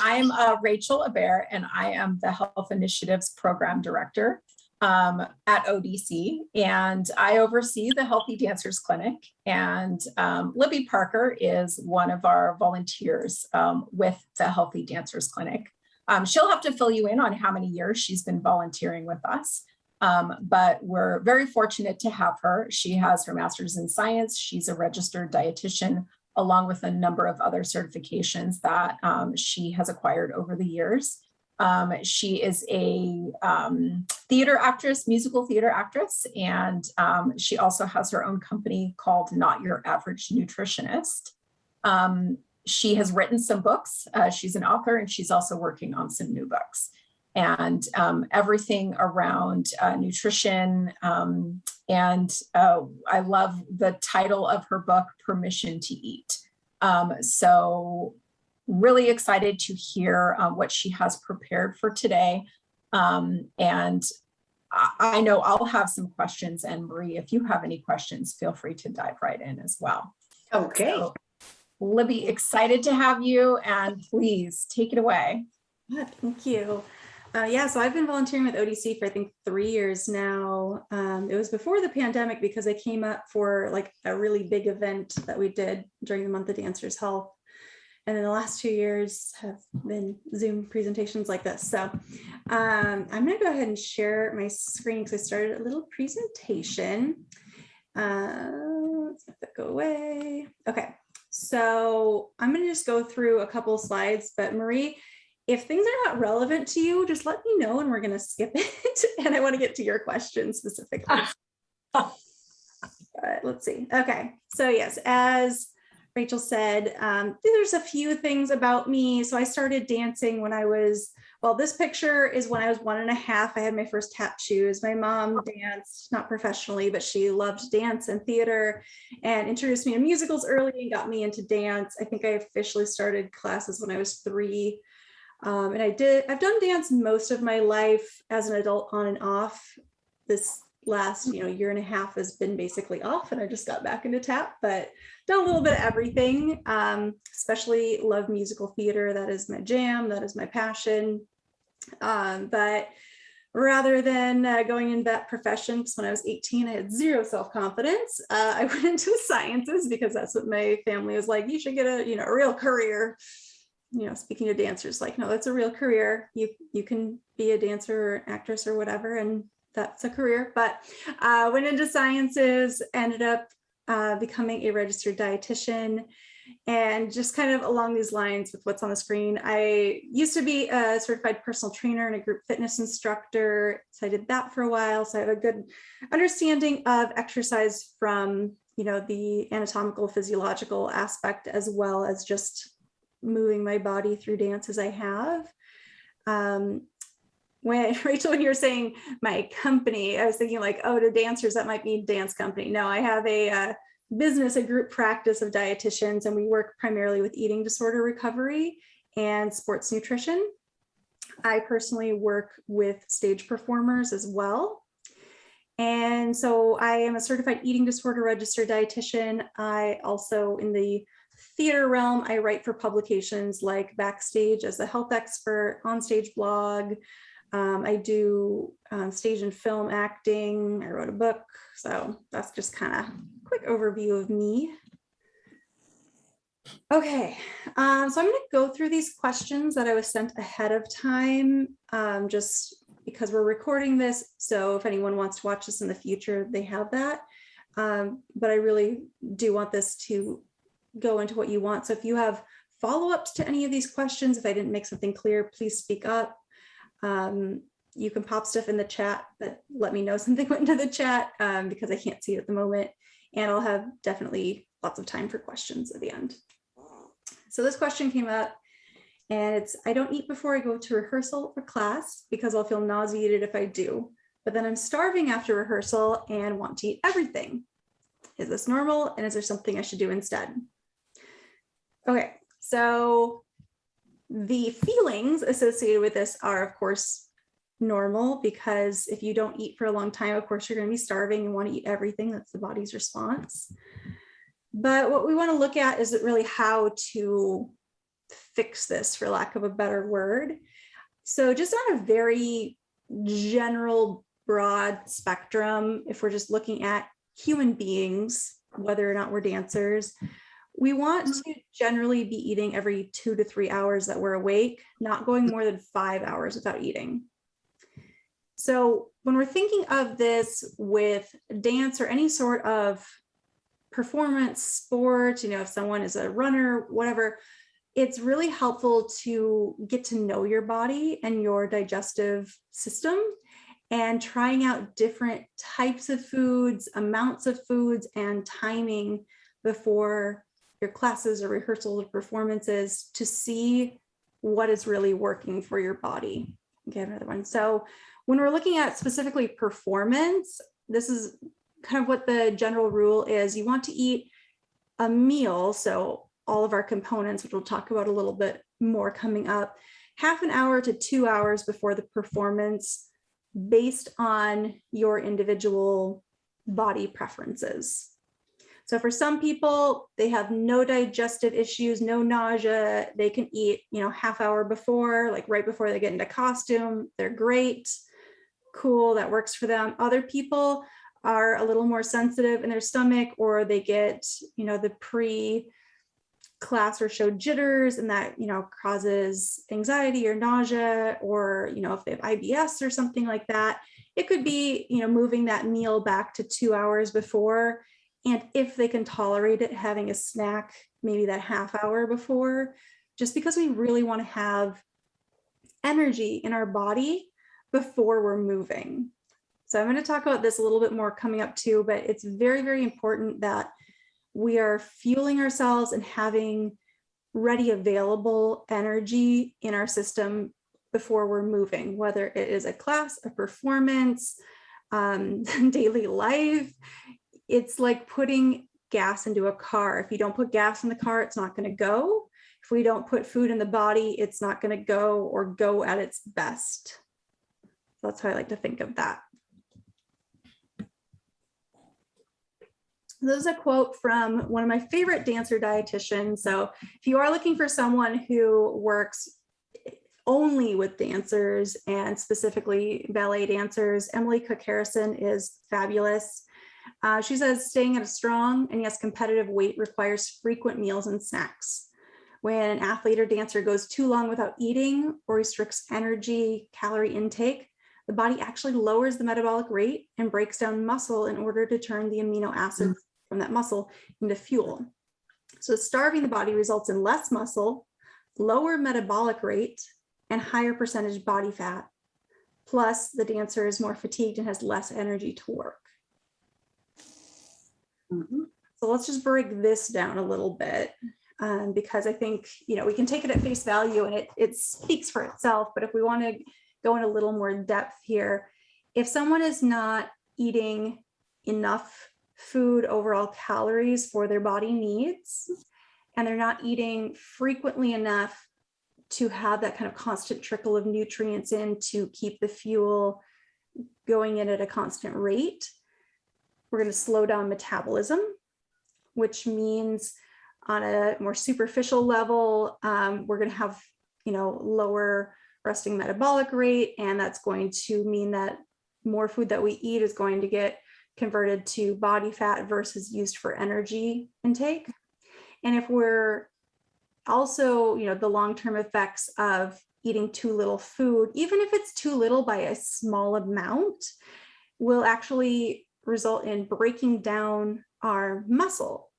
I'm Rachel Aber, and I am the Health Initiatives Program Director at ODC, and I oversee the Healthy Dancers Clinic. And Libby Parker is one of our volunteers with the Healthy Dancers Clinic. She'll have to fill you in on how many years she's been volunteering with us. But we're very fortunate to have her. She has her master's in science. She's a registered dietitian, along with a number of other certifications that she has acquired over the years. She is a theater actress, musical theater actress, and she also has her own company called Not Your Average Nutritionist. She has written some books. She's an author, and she's also working on some new books. And everything around nutrition. And I love the title of her book, Permission to Eat. So really excited to hear what she has prepared for today. And I know I'll have some questions, and Marie, if you have any questions, feel free to dive right in as well. Okay. So, Libby, excited to have you, and please take it away. Thank you. Yeah, so I've been volunteering with ODC for I think 3 years now. It was before the pandemic because I came up for like a really big event that we did during the month of Dancers Health. And then the last 2 years have been Zoom presentations like this. So I'm gonna go ahead and share my screen because I started a little presentation. Let's let that go away. Okay, so I'm gonna just go through a couple of slides, but Marie, if things are not relevant to you, just let me know and we're going to skip it. And I want to get to your question specifically. Let's see. Okay. So yes, as Rachel said, there's a few things about me. So I started dancing when I was, well, this picture is when I was 1.5. I had my first tap shoes. My mom danced, not professionally, but she loved dance and theater and introduced me to musicals early and got me into dance. I think I officially started classes when I was 3. And I've done dance most of my life as an adult on and off. This last, 1.5 has been basically off, and I just got back into tap, but done a little bit of everything. Especially love musical theater. That is my jam. That is my passion. But rather than going into that profession, because when I was 18, I had zero self-confidence. I went into the sciences because that's what my family was like. You should get a real career. Speaking of dancers, like, no, that's a real career. You can be a dancer or actress or whatever, and that's a career. But went into sciences, ended up becoming a registered dietitian, and just kind of along these lines with what's on the screen. I used to be a certified personal trainer and a group fitness instructor. So I did that for a while. So I have a good understanding of exercise from, the anatomical, physiological aspect, as well as just moving my body through dance as I have. Rachel, when you were saying my company, I was thinking like, oh, to dancers, that might mean dance company. No, I have a business, a group practice of dietitians, and we work primarily with eating disorder recovery and sports nutrition. I personally work with stage performers as well. And so I am a certified eating disorder registered dietitian. I also, in the theater realm, I write for publications like Backstage as a health expert, Onstage blog. I do stage and film acting. I wrote a book. So that's just kind of a quick overview of me. Okay, so I'm going to go through these questions that I was sent ahead of time, just because we're recording this. So if anyone wants to watch this in the future, they have that. But I really do want this to go into what you want. So if you have follow-ups to any of these questions, if I didn't make something clear, please speak up. You can pop stuff in the chat, but let me know something went into the chat because I can't see it at the moment. And I'll have definitely lots of time for questions at the end. So this question came up, and it's, I don't eat before I go to rehearsal or class because I'll feel nauseated if I do, but then I'm starving after rehearsal and want to eat everything. Is this normal? And is there something I should do instead? Okay, so the feelings associated with this are, of course, normal, because if you don't eat for a long time, of course, you're going to be starving and want to eat everything. That's the body's response. But what we want to look at is really how to fix this, for lack of a better word. So just on a very general, broad spectrum, if we're just looking at human beings, whether or not we're dancers, we want to generally be eating every 2 to 3 hours that we're awake, not going more than 5 hours without eating. So when we're thinking of this with dance or any sort of performance sport, if someone is a runner, whatever, it's really helpful to get to know your body and your digestive system, and trying out different types of foods, amounts of foods, and timing before your classes or rehearsals or performances to see what is really working for your body. Okay, another one. So when we're looking at specifically performance, this is kind of what the general rule is. You want to eat a meal, so all of our components, which we'll talk about a little bit more coming up, half an hour to 2 hours before the performance, based on your individual body preferences. So for some people, they have no digestive issues, no nausea, they can eat, half hour before, like right before they get into costume. They're great, cool, that works for them. Other people are a little more sensitive in their stomach, or they get, the pre-class or show jitters, and that, causes anxiety or nausea, or, if they have IBS or something like that. It could be, moving that meal back to 2 hours before. And if they can tolerate it, having a snack, maybe that half hour before, just because we really want to have energy in our body before we're moving. So I'm going to talk about this a little bit more coming up too, but it's very, very important that we are fueling ourselves and having ready available energy in our system before we're moving, whether it is a class, a performance, daily life. It's like putting gas into a car. If you don't put gas in the car, it's not going to go. If we don't put food in the body, it's not going to go or go at its best. That's how I like to think of that. This is a quote from one of my favorite dancer dietitians. So if you are looking for someone who works only with dancers and specifically ballet dancers, Emily Cook Harrison is fabulous. She says, staying at a strong and yes, competitive weight requires frequent meals and snacks. When an athlete or dancer goes too long without eating or restricts energy, calorie intake, the body actually lowers the metabolic rate and breaks down muscle in order to turn the amino acids from that muscle into fuel. So starving the body results in less muscle, lower metabolic rate, and higher percentage body fat. Plus, the dancer is more fatigued and has less energy to work. So let's just break this down a little bit, because I think, we can take it at face value and it speaks for itself. But if we want to go in a little more depth here, if someone is not eating enough food, overall calories for their body needs, and they're not eating frequently enough to have that kind of constant trickle of nutrients in to keep the fuel going in at a constant rate, we're going to slow down metabolism, which means on a more superficial level, we're going to have, lower resting metabolic rate. And that's going to mean that more food that we eat is going to get converted to body fat versus used for energy intake. And if we're also, the long-term effects of eating too little food, even if it's too little by a small amount, will actually result in breaking down our muscle.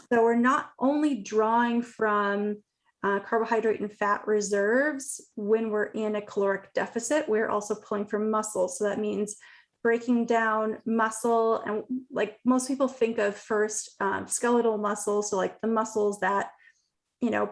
So we're not only drawing from carbohydrate and fat reserves when we're in a caloric deficit, we're also pulling from muscle. So that means breaking down muscle. And like most people think of first skeletal muscles, so like the muscles that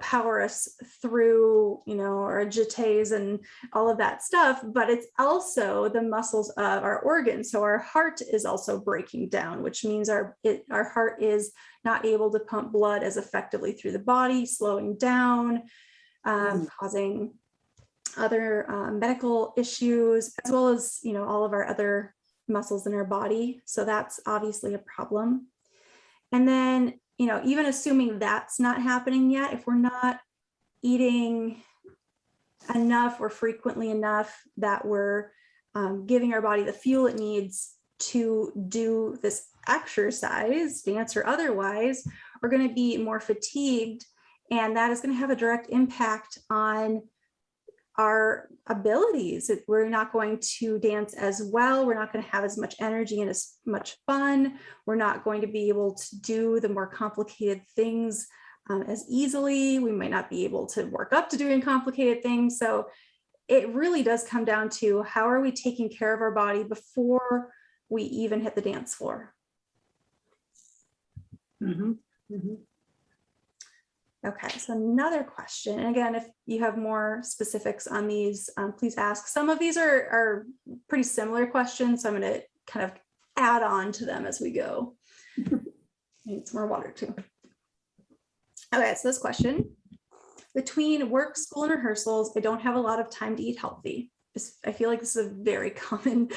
power us through, our jetés and all of that stuff, but it's also the muscles of our organs. So our heart is also breaking down, which means our heart is not able to pump blood as effectively through the body, slowing down, causing other medical issues, as well as, all of our other muscles in our body. So that's obviously a problem. And then, even assuming that's not happening yet, if we're not eating enough or frequently enough that we're giving our body the fuel it needs to do this exercise, dance or otherwise, we're going to be more fatigued. And that is going to have a direct impact on our abilities. We're not going to dance as well. We're not going to have as much energy and as much fun. We're not going to be able to do the more complicated things as easily. We might not be able to work up to doing complicated things. So it really does come down to how are we taking care of our body before we even hit the dance floor. Okay, so another question, and again, if you have more specifics on these, please ask. Some of these are pretty similar questions, so I'm going to kind of add on to them as we go. Need some more water too. Okay, so this question: between work, school, and rehearsals, I don't have a lot of time to eat healthy. I feel like this is a very common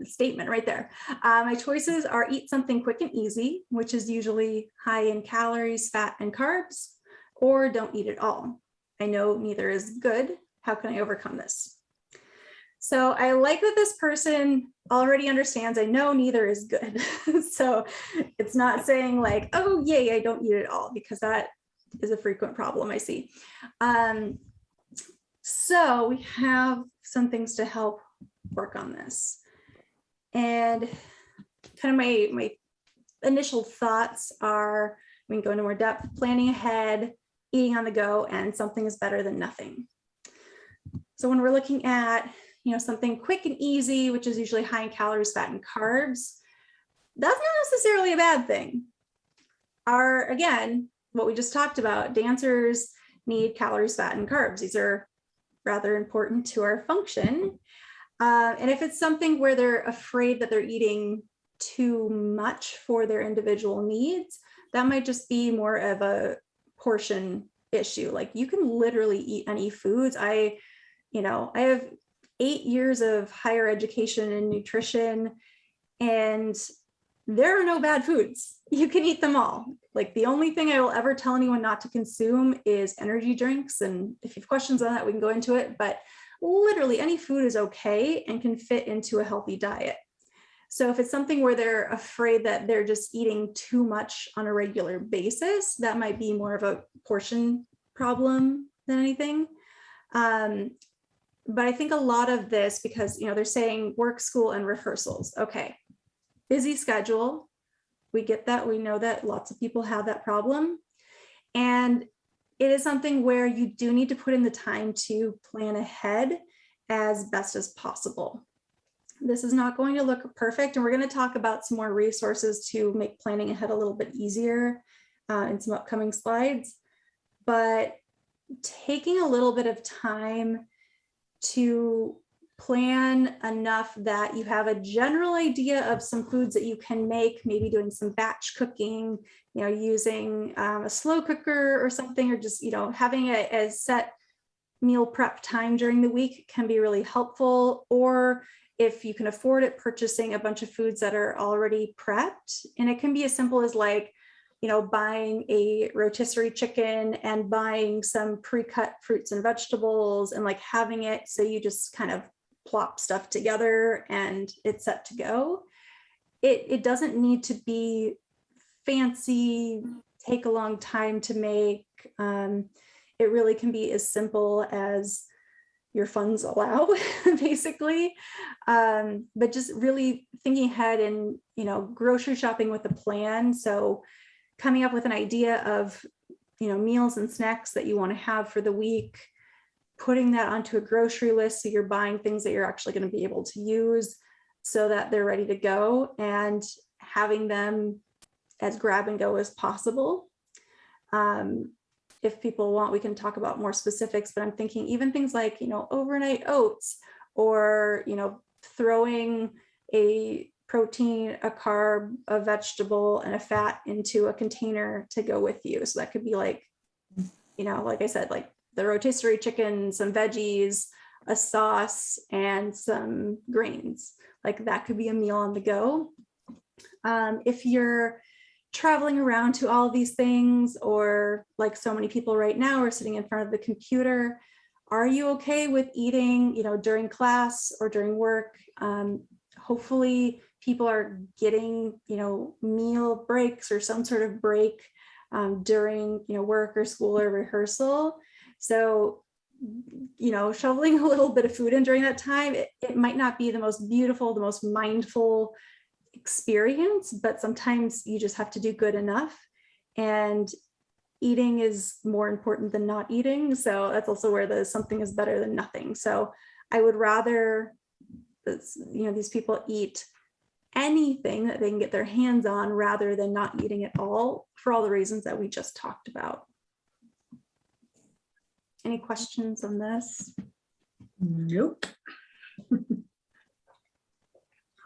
statement right there. My choices are eat something quick and easy, which is usually high in calories, fat, and carbs, or don't eat at all. I know neither is good. How can I overcome this? So I like that this person already understands I know neither is good. So it's not saying like, oh, yay, I don't eat at all, because that is a frequent problem I see. So we have some things to help work on this. And kind of my initial thoughts are, we can go into more depth: planning ahead, eating on the go, and something is better than nothing. So when we're looking at, something quick and easy, which is usually high in calories, fat, and carbs, that's not necessarily a bad thing. Again, what we just talked about, dancers need calories, fat, and carbs. These are rather important to our function. And if it's something where they're afraid that they're eating too much for their individual needs, that might just be more of a portion issue. Like, you can literally eat any foods. I have 8 years of higher education in nutrition, and there are no bad foods. You can eat them all. Like, the only thing I will ever tell anyone not to consume is energy drinks. And if you have questions on that, we can go into it, but literally any food is okay and can fit into a healthy diet. So if it's something where they're afraid that they're just eating too much on a regular basis, that might be more of a portion problem than anything. But I think a lot of this, because, they're saying work, school, and rehearsals. Okay, busy schedule. We get that. We know that lots of people have that problem. And it is something where you do need to put in the time to plan ahead as best as possible. This is not going to look perfect. And we're going to talk about some more resources to make planning ahead a little bit easier in some upcoming slides. But taking a little bit of time to plan enough that you have a general idea of some foods that you can make, maybe doing some batch cooking, using a slow cooker or something, or just, having a set meal prep time during the week can be really helpful. Or if you can afford it, purchasing a bunch of foods that are already prepped. And it can be as simple as like, buying a rotisserie chicken and buying some pre-cut fruits and vegetables and like having it so you just kind of plop stuff together and it's set to go. It doesn't need to be fancy, take a long time to make. It really can be as simple as your funds allow, basically. But just really thinking ahead and, grocery shopping with a plan. So coming up with an idea of, meals and snacks that you want to have for the week, putting that onto a grocery list so you're buying things that you're actually going to be able to use so that they're ready to go, and having them as grab and go as possible. If people want, we can talk about more specifics, but I'm thinking even things like, overnight oats, or, throwing a protein, a carb, a vegetable, and a fat into a container to go with you. So that could be like, like I said, like the rotisserie chicken, some veggies, a sauce, and some grains. Like that could be a meal on the go. If you're traveling around to all of these things, or like so many people right now are sitting in front of the computer, are you okay with eating, during class or during work? Hopefully people are getting, meal breaks or some sort of break during, work or school or rehearsal. So, shoveling a little bit of food in during that time, it might not be the most beautiful, the most mindful experience, but sometimes you just have to do good enough. And eating is more important than not eating. So that's also where the something is better than nothing. So I would rather, these people eat anything that they can get their hands on rather than not eating at all, for all the reasons that we just talked about. Any questions on this? Nope.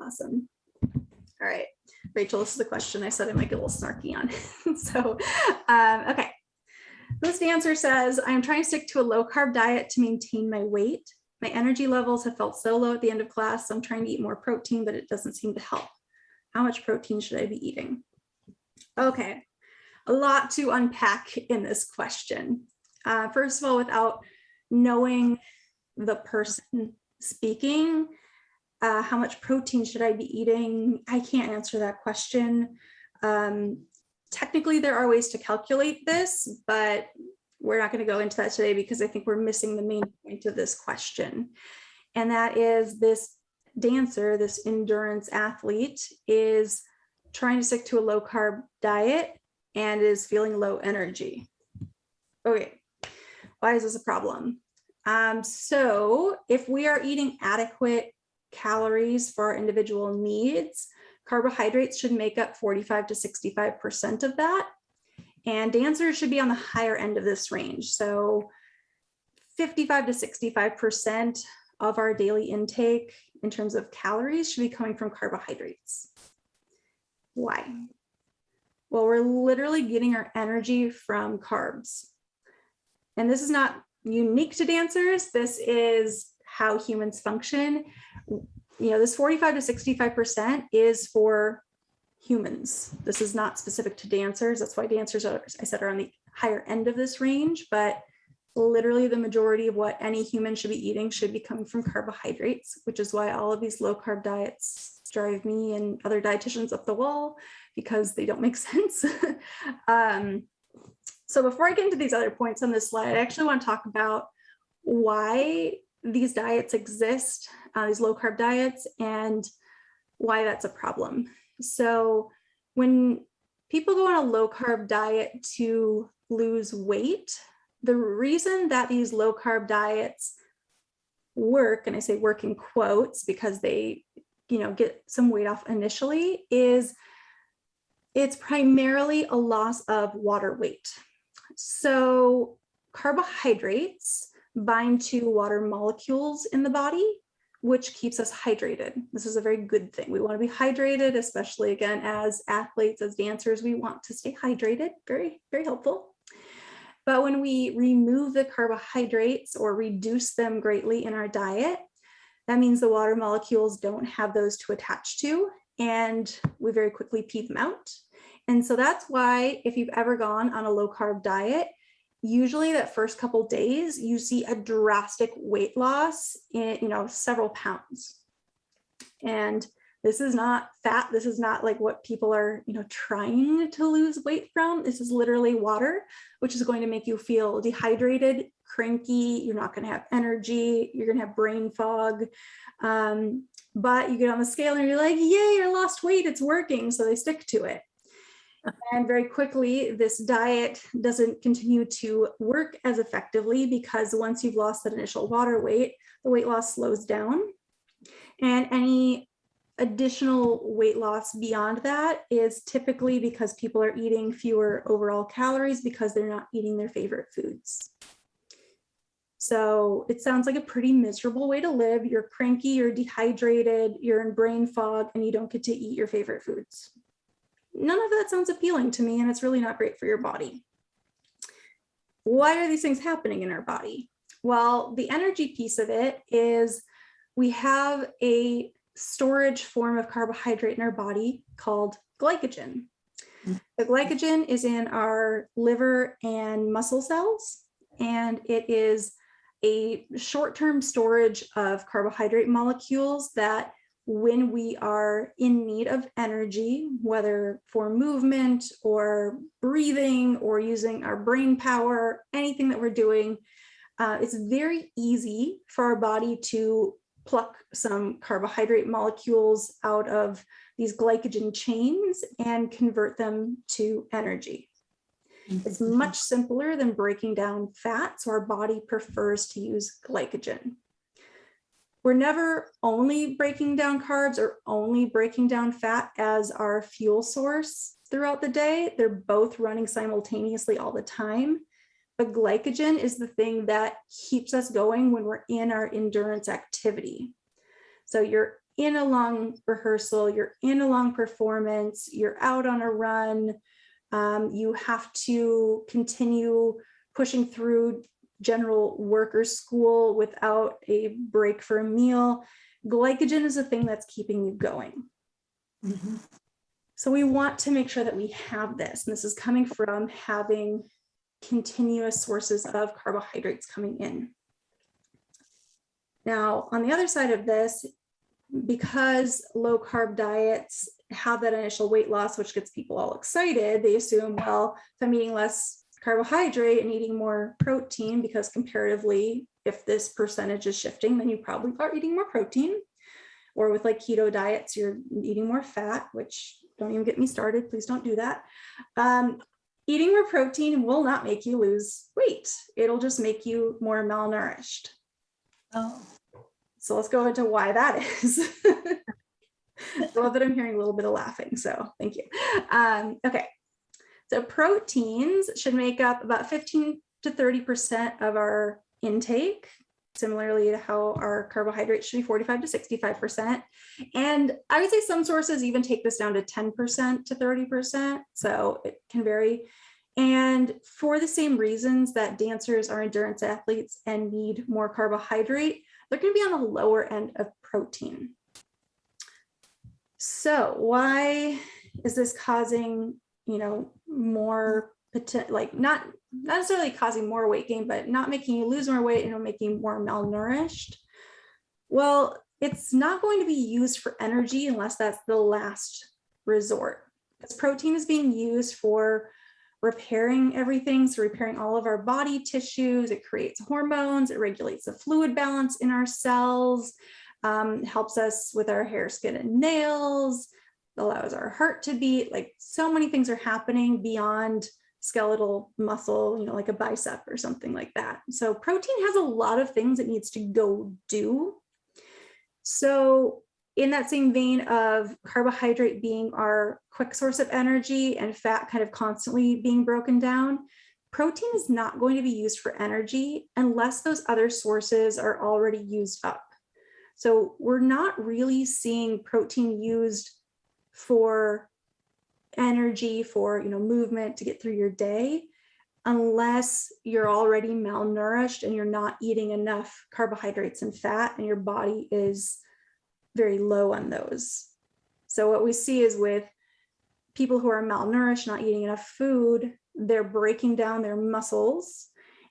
Awesome. All right, Rachel, this is the question I said I might get a little snarky on. So, okay. This dancer says, I'm trying to stick to a low carb diet to maintain my weight. My energy levels have felt so low at the end of class, so I'm trying to eat more protein, but it doesn't seem to help. How much protein should I be eating? Okay, a lot to unpack in this question. First of all, without knowing the person speaking, how much protein should I be eating? I can't answer that question. Technically, there are ways to calculate this, but we're not going to go into that today because I think we're missing the main point of this question. And that is, this dancer, this endurance athlete, is trying to stick to a low carb diet and is feeling low energy. Okay, why is this a problem? So if we are eating adequate calories for our individual needs, carbohydrates should make up 45 to 65% of that. And dancers should be on the higher end of this range. So 55 to 65% of our daily intake in terms of calories should be coming from carbohydrates. Why? Well, we're literally getting our energy from carbs. And this is not unique to dancers. This is how humans function. This 45 to 65% is for humans. This is not specific to dancers. That's why dancers are, I said, are on the higher end of this range, but literally the majority of what any human should be eating should be coming from carbohydrates, which is why all of these low carb diets drive me and other dietitians up the wall, because they don't make sense. So before I get into these other points on this slide, I actually want to talk about why these diets exist, these low carb diets, and why that's a problem. So when people go on a low carb diet to lose weight, the reason that these low carb diets work, and I say work in quotes because they, get some weight off initially, is it's primarily a loss of water weight. So carbohydrates bind to water molecules in the body, which keeps us hydrated. This is a very good thing. We want to be hydrated, especially again, as athletes, as dancers, we want to stay hydrated. Very, very helpful. But when we remove the carbohydrates or reduce them greatly in our diet, that means the water molecules don't have those to attach to, and we very quickly pee them out. And so that's why if you've ever gone on a low carb diet, usually that first couple days, you see a drastic weight loss in, several pounds. And this is not fat. This is not like what people are, trying to lose weight from. This is literally water, which is going to make you feel dehydrated, cranky. You're not going to have energy. You're going to have brain fog. But you get on the scale and you're like, yay, I lost weight. It's working. So they stick to it. And very quickly, this diet doesn't continue to work as effectively, because once you've lost that initial water weight, the weight loss slows down. And any additional weight loss beyond that is typically because people are eating fewer overall calories because they're not eating their favorite foods. So it sounds like a pretty miserable way to live. You're cranky, you're dehydrated, you're in brain fog, and you don't get to eat your favorite foods. None of that sounds appealing to me, and it's really not great for your body. Why are these things happening in our body? Well, the energy piece of it is we have a storage form of carbohydrate in our body called glycogen. The glycogen is in our liver and muscle cells, and it is a short-term storage of carbohydrate molecules that when we are in need of energy, whether for movement or breathing or using our brain power, anything that we're doing, it's very easy for our body to pluck some carbohydrate molecules out of these glycogen chains and convert them to energy. It's much simpler than breaking down fat, so our body prefers to use glycogen. We're never only breaking down carbs or only breaking down fat as our fuel source throughout the day. They're both running simultaneously all the time. But glycogen is the thing that keeps us going when we're in our endurance activity. So you're in a long rehearsal, you're in a long performance, you're out on a run, you have to continue pushing through general work or school without a break for a meal. Glycogen is the thing that's keeping you going. So we want to make sure that we have this, and this is coming from having continuous sources of carbohydrates coming in. Now, on the other side of this, because low carb diets have that initial weight loss, which gets people all excited, they assume, well, if I'm eating less carbohydrate and eating more protein, because comparatively, if this percentage is shifting, then you probably are eating more protein. Or with like keto diets, you're eating more fat, which don't even get me started. Please don't do that. Eating more protein will not make you lose weight. It'll just make you more malnourished. Oh. So let's go into why that is. I love that I'm hearing a little bit of laughing, so thank you. Okay, so proteins should make up about 15 to 30% of our intake, similarly to how our carbohydrates should be 45 to 65%. And I would say some sources even take this down to 10% to 30%, so it can vary. And for the same reasons that dancers are endurance athletes and need more carbohydrate, they're going to be on the lower end of protein. So why is this causing, more potential, like not necessarily causing more weight gain, but not making you lose more weight and making you more malnourished? Well, it's not going to be used for energy unless that's the last resort, because protein is being used for repairing everything, so repairing all of our body tissues. It creates hormones, it regulates the fluid balance in our cells, helps us with our hair, skin, and nails, allows our heart to beat. Like, so many things are happening beyond skeletal muscle, like a bicep or something like that. So protein has a lot of things it needs to go do. So in that same vein of carbohydrate being our quick source of energy and fat kind of constantly being broken down, protein is not going to be used for energy unless those other sources are already used up. So we're not really seeing protein used for energy, for movement to get through your day, unless you're already malnourished and you're not eating enough carbohydrates and fat and your body is very low on those. So what we see is with people who are malnourished, not eating enough food, they're breaking down their muscles.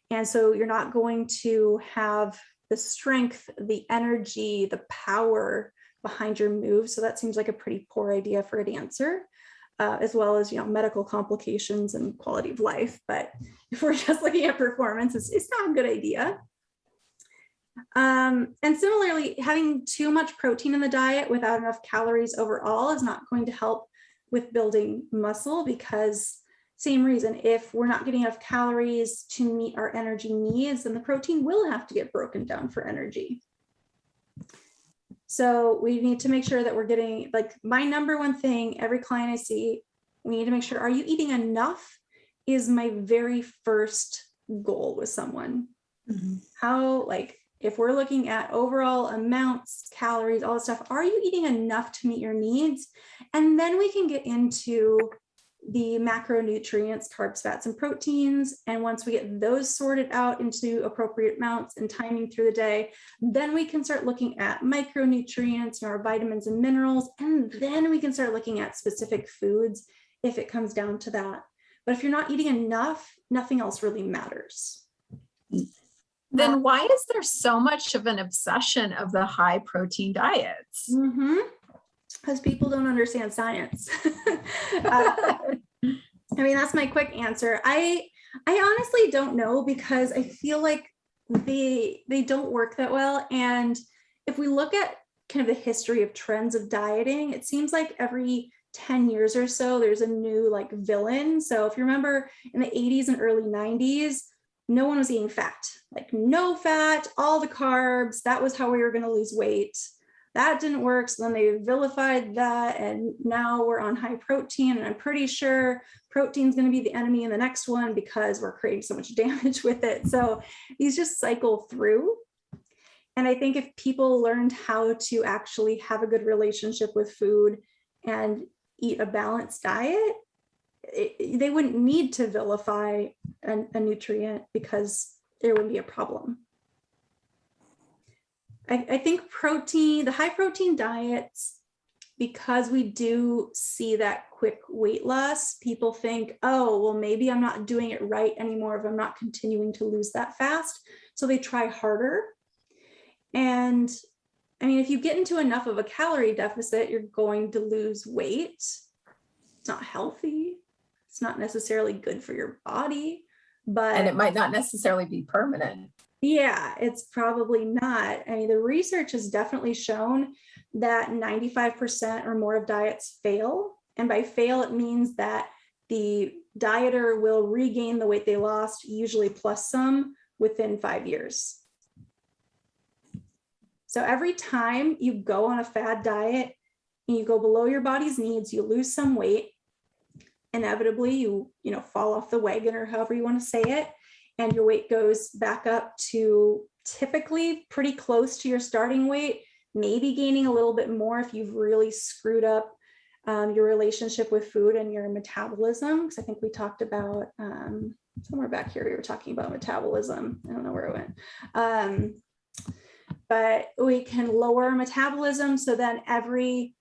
And so you're not going to have the strength, the energy, the power behind your moves. So that seems like a pretty poor idea for a dancer, as well as, medical complications and quality of life. But if we're just looking at performance, it's not a good idea. And similarly, having too much protein in the diet without enough calories overall is not going to help with building muscle, because same reason, if we're not getting enough calories to meet our energy needs, then the protein will have to get broken down for energy. So we need to make sure that we're getting, like, my number one thing, every client I see, we need to make sure, are you eating enough is my very first goal with someone. How, if we're looking at overall amounts, calories, all that stuff, are you eating enough to meet your needs? And then we can get into the macronutrients, carbs, fats, and proteins. And once we get those sorted out into appropriate amounts and timing through the day, then we can start looking at micronutrients, our vitamins and minerals. And then we can start looking at specific foods if it comes down to that. But if you're not eating enough, nothing else really matters. Then why is there so much of an obsession of the high protein diets? Because people don't understand science. I mean, that's my quick answer. I honestly don't know, because I feel like they don't work that well. And if we look at kind of the history of trends of dieting, it seems like every 10 years or so, there's a new like villain. So if you remember in the 80s and early 90s, no one was eating fat, like no fat, all the carbs. That was how we were going to lose weight. That didn't work. So then they vilified that. And now we're on high protein. And I'm pretty sure protein is going to be the enemy in the next one, because we're creating so much damage with it. So these just cycle through. And I think if people learned how to actually have a good relationship with food and eat a balanced diet, they wouldn't need to vilify a nutrient, because there wouldn't be a problem. I think the high protein diets, because we do see that quick weight loss, people think, oh, well, maybe I'm not doing it right anymore if I'm not continuing to lose that fast. So they try harder. And I mean, if you get into enough of a calorie deficit, you're going to lose weight. It's not healthy. It's not necessarily good for your body, and it might not necessarily be permanent. Yeah, it's probably not. I mean, the research has definitely shown that 95% or more of diets fail. And by fail, it means that the dieter will regain the weight they lost, usually plus some, within 5 years. So every time you go on a fad diet and you go below your body's needs, you lose some weight. Inevitably, you fall off the wagon, or however you want to say it, and your weight goes back up to typically pretty close to your starting weight, maybe gaining a little bit more if you've really screwed up your relationship with food and your metabolism. Because I think we talked about somewhere back here, we were talking about metabolism. I don't know where it went. But we can lower our metabolism. So then every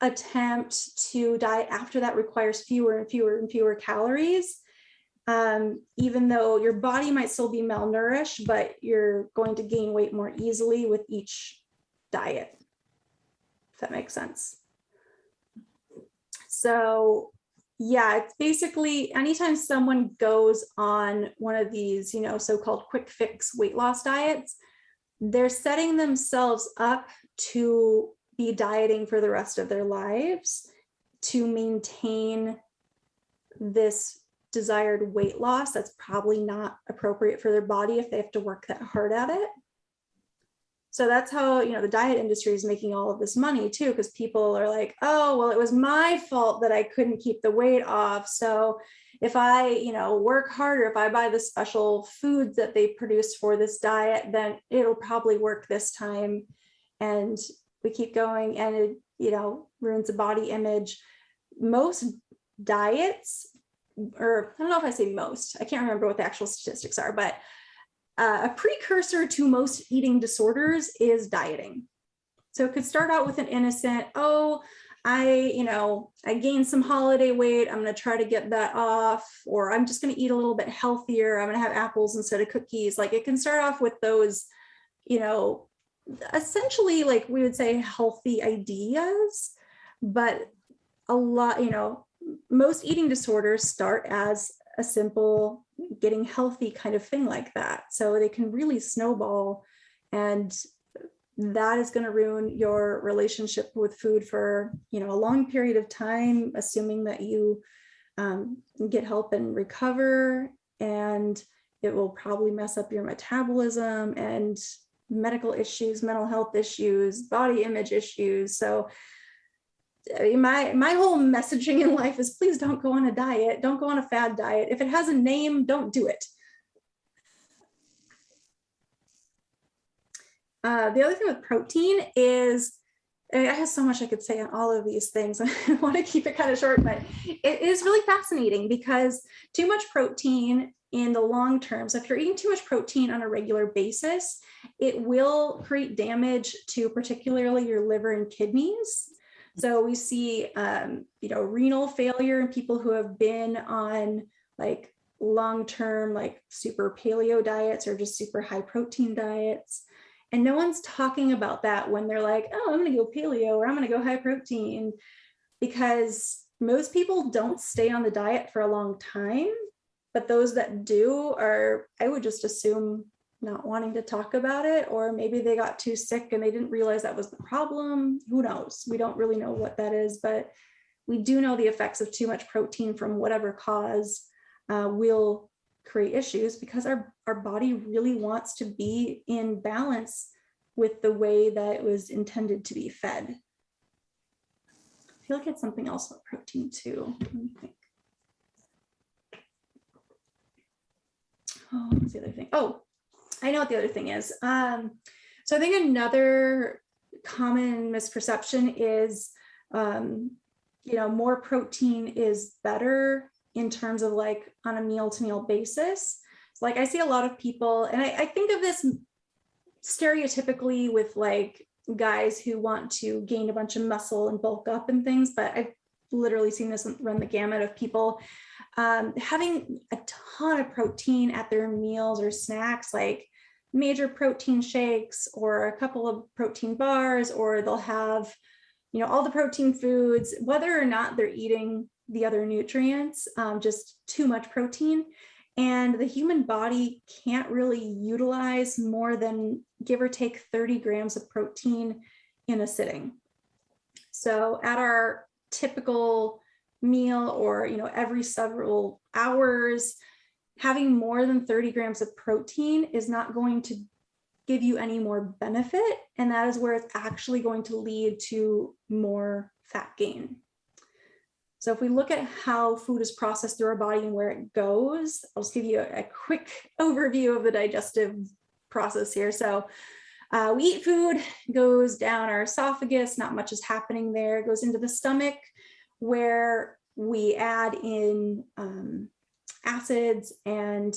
attempt to diet after that requires fewer and fewer and fewer calories. Even though your body might still be malnourished, but you're going to gain weight more easily with each diet, if that makes sense. So yeah, it's basically anytime someone goes on one of these, so-called quick fix weight loss diets, they're setting themselves up to be dieting for the rest of their lives to maintain this desired weight loss that's probably not appropriate for their body if they have to work that hard at it. So that's how, the diet industry is making all of this money too, because people are like, oh, well, it was my fault that I couldn't keep the weight off. So if I, work harder, if I buy the special foods that they produce for this diet, then it'll probably work this time. And we keep going, and it, ruins the body image. Most diets, or I don't know if I say most, I can't remember what the actual statistics are, but a precursor to most eating disorders is dieting. So it could start out with an innocent, oh, I gained some holiday weight, I'm going to try to get that off, or I'm just going to eat a little bit healthier, I'm going to have apples instead of cookies. Like it can start off with those, essentially, like we would say, healthy ideas, but a lot, most eating disorders start as a simple getting healthy kind of thing like that. So they can really snowball, and that is going to ruin your relationship with food for, a long period of time, assuming that you get help and recover, and it will probably mess up your metabolism and medical issues, mental health issues, body image issues. So my whole messaging in life is, please don't go on a diet. Don't go on a fad diet. If it has a name, don't do it. The other thing with protein is, I have so much I could say on all of these things. I want to keep it kind of short, but it is really fascinating because too much protein in the long term. So if you're eating too much protein on a regular basis, it will create damage to particularly your liver and kidneys. So we see, renal failure in people who have been on like long-term, like super paleo diets or just super high protein diets. And no one's talking about that when they're like, oh, I'm going to go paleo or I'm going to go high protein, because most people don't stay on the diet for a long time. But those that do are, I would just assume, not wanting to talk about it, or maybe they got too sick and they didn't realize that was the problem. Who knows? We don't really know what that is, but we do know the effects of too much protein from whatever cause will create issues, because our body really wants to be in balance with the way that it was intended to be fed. I feel like it's something else about protein too. Let me think. Oh, what's the other thing? Oh, I know what the other thing is. So I think another common misperception is, more protein is better in terms of like on a meal to meal basis. Like I see a lot of people, and I think of this stereotypically with like guys who want to gain a bunch of muscle and bulk up and things, but I've literally seen this run the gamut of people having a ton of protein at their meals or snacks, like major protein shakes or a couple of protein bars, or they'll have, all the protein foods, whether or not they're eating the other nutrients, just too much protein. And the human body can't really utilize more than give or take 30 grams of protein in a sitting. So at our typical meal, or, every several hours, having more than 30 grams of protein is not going to give you any more benefit. And that is where it's actually going to lead to more fat gain. So if we look at how food is processed through our body and where it goes, I'll just give you a quick overview of the digestive process here. So we eat food, goes down our esophagus, not much is happening there. It goes into the stomach, where we add in acids and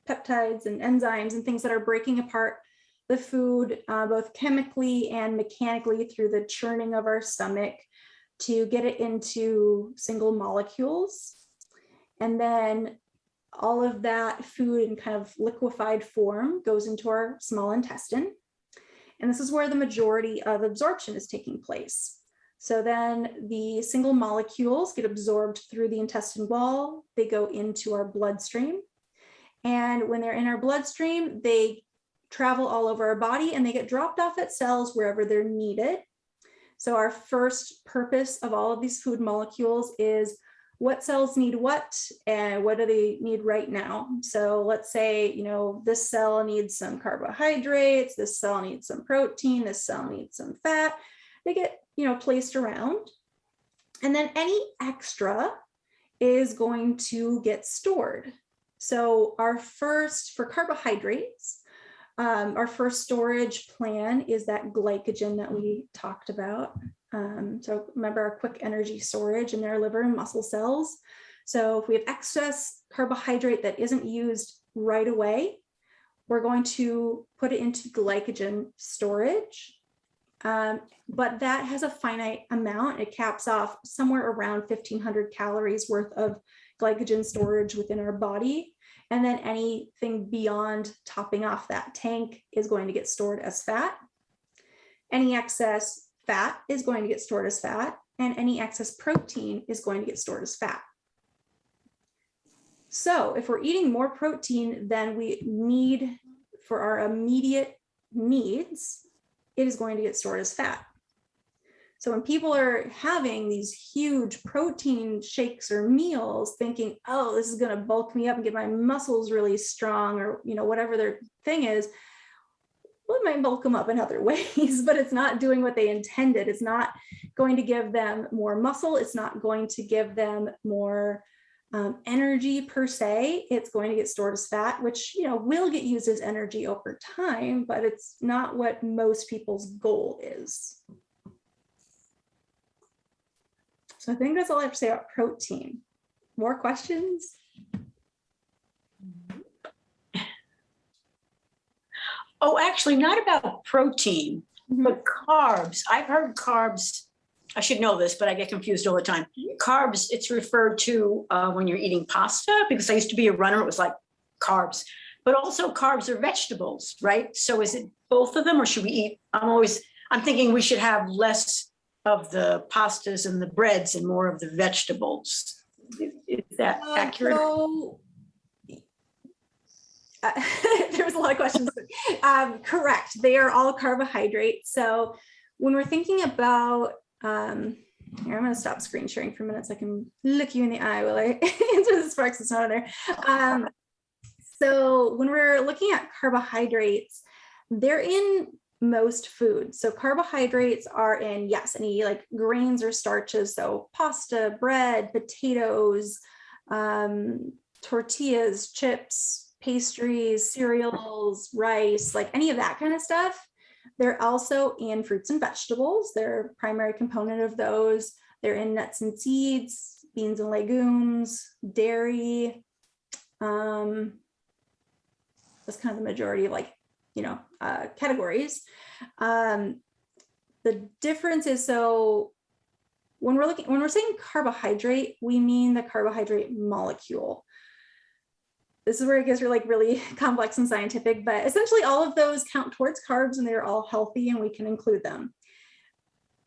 peptides and enzymes and things that are breaking apart the food both chemically and mechanically through the churning of our stomach to get it into single molecules. And then all of that food in kind of liquefied form goes into our small intestine. And this is where the majority of absorption is taking place. So then the single molecules get absorbed through the intestine wall. They go into our bloodstream. And when they're in our bloodstream, they travel all over our body and they get dropped off at cells wherever they're needed. So our first purpose of all of these food molecules is what cells need what and what do they need right now. So let's say, this cell needs some carbohydrates, this cell needs some protein, this cell needs some fat. They get, placed around. And then any extra is going to get stored. So for carbohydrates, our first storage plan is that glycogen that we talked about. So remember our quick energy storage in their liver and muscle cells. So if we have excess carbohydrate that isn't used right away, we're going to put it into glycogen storage. But that has a finite amount. It caps off somewhere around 1,500 calories worth of glycogen storage within our body. And then anything beyond topping off that tank is going to get stored as fat. Any excess fat is going to get stored as fat, and any excess protein is going to get stored as fat. So if we're eating more protein than we need for our immediate needs, it is going to get stored as fat. So when people are having these huge protein shakes or meals thinking, oh, this is going to bulk me up and get my muscles really strong, or whatever their thing is, well, it might bulk them up in other ways, but it's not doing what they intended. It's not going to give them more muscle. It's not going to give them more energy per se. It's going to get stored as fat, which will get used as energy over time, but it's not what most people's goal is. So I think that's all I have to say about protein. More questions? Oh, actually, not about protein, Mhm. but carbs. I've heard carbs. I should know this, but I get confused all the time. Carbs, it's referred to when you're eating pasta, because I used to be a runner. It was like carbs, but also carbs are vegetables, right? So is it both of them, or should we eat? I'm thinking we should have less of the pastas and the breads and more of the vegetables. Is that accurate? So, there was a lot of questions. Correct. They are all carbohydrates. So when we're thinking about, here, I'm going to stop screen sharing for a minute so I can look you in the eye while I answer this Sparks. It's not on there. So when we're looking at carbohydrates, they're in most foods. So carbohydrates are in, yes, any like grains or starches. So pasta, bread, potatoes, tortillas, chips, pastries, cereals, rice, like any of that kind of stuff. They're also in fruits and vegetables. They're a primary component of those. They're in nuts and seeds, beans and legumes, dairy. That's kind of the majority of categories. The difference is, so when we're saying carbohydrate, we mean the carbohydrate molecule. This is where it gets really complex and scientific, but essentially all of those count towards carbs and they're all healthy and we can include them.